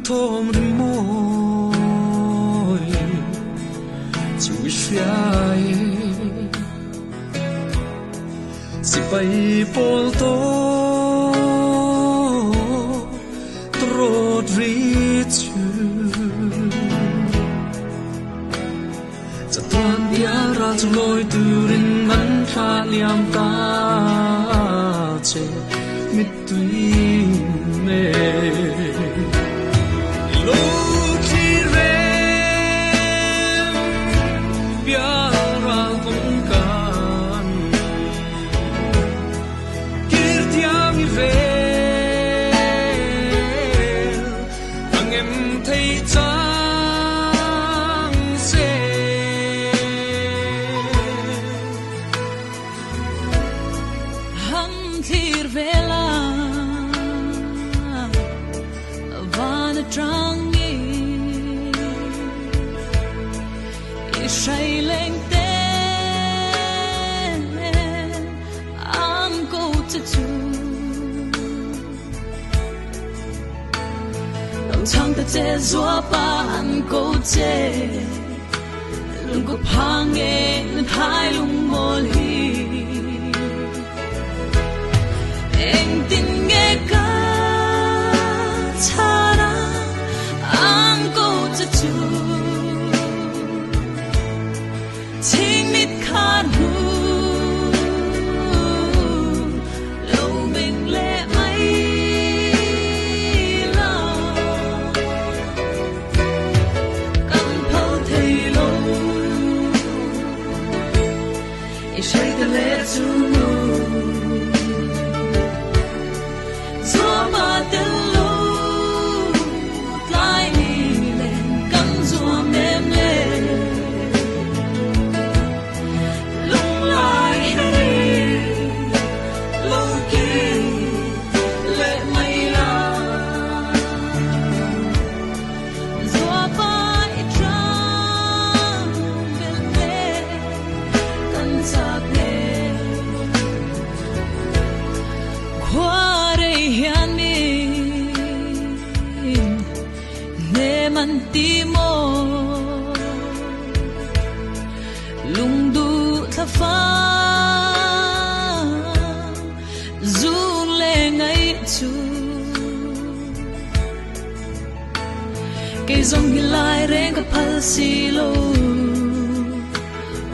thôm rừng môi chui sải si bay pol to trot rítจะตอนเดียราจะลอยตื่นมันขาเลียมตาเจมิดตุยเมลูกที่เรมเบียราคงกันกิรติอามิเวอังเอ็มไทยจ唱的这座班高街，轮廓旁诶太龙莫里，应定诶个查拉安高这处，亲密看护。dòng nhìn lại rèn gặp phật xì lô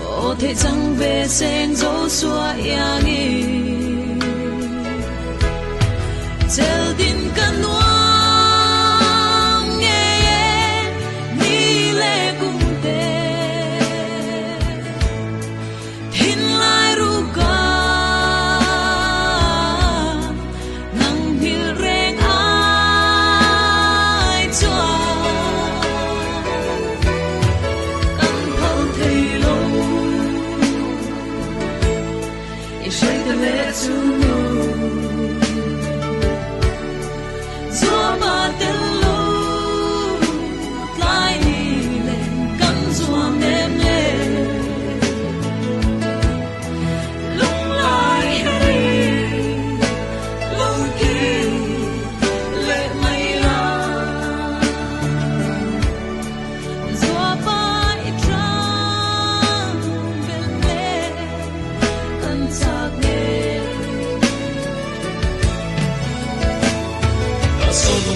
ô thế chẳng về sen dấu xua yang đi chờ tin cần nuông nghe ni lệ cùng tê tin lại ru ca nang hil rèn ai cho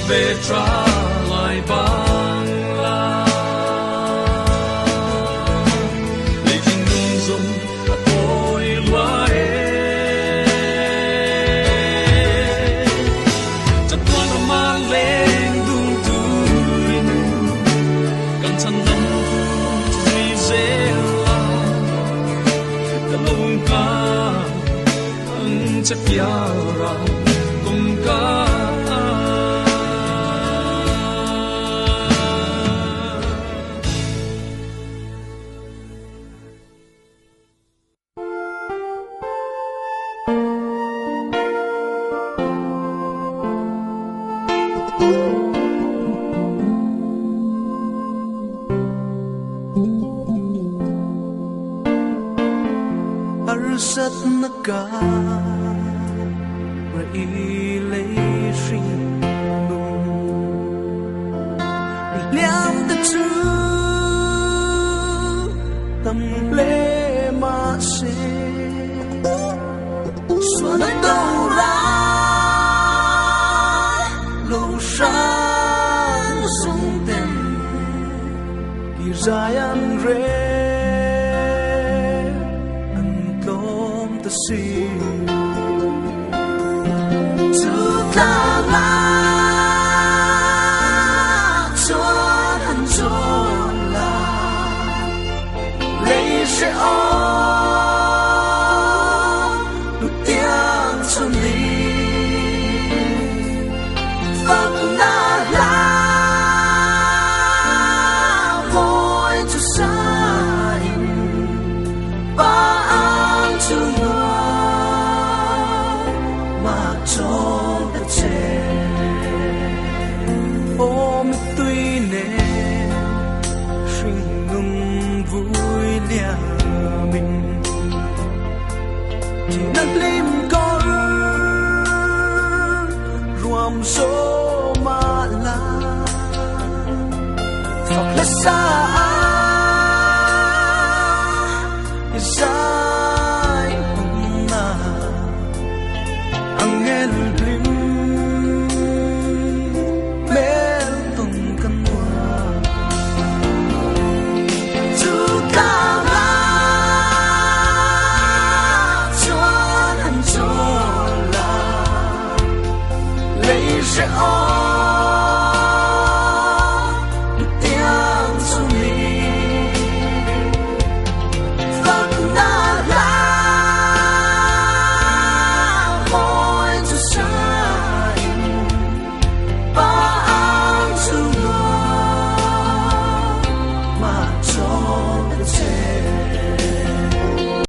về trả lại bằng la để kinh dung dung tôi lại chặt qua nó mang lên đung tuin cần chân nắm vì dễ la cả lông ca anh chắc ya ra cùng ca Arsat naga ra ilay ring cầm lê mà xe xóa nơi đâu ra lâu sáng sông tên kỳ dài ăn rê ăn tôm ta xì tu ta la sẽ được tiếng chân lý và na la mỗi chút sai và ăn chung mà cho đất trẻ ôm tuy nè sinh ngừng vui lia mình chỉ nâng lim có ruộng số mà la hoặc là xa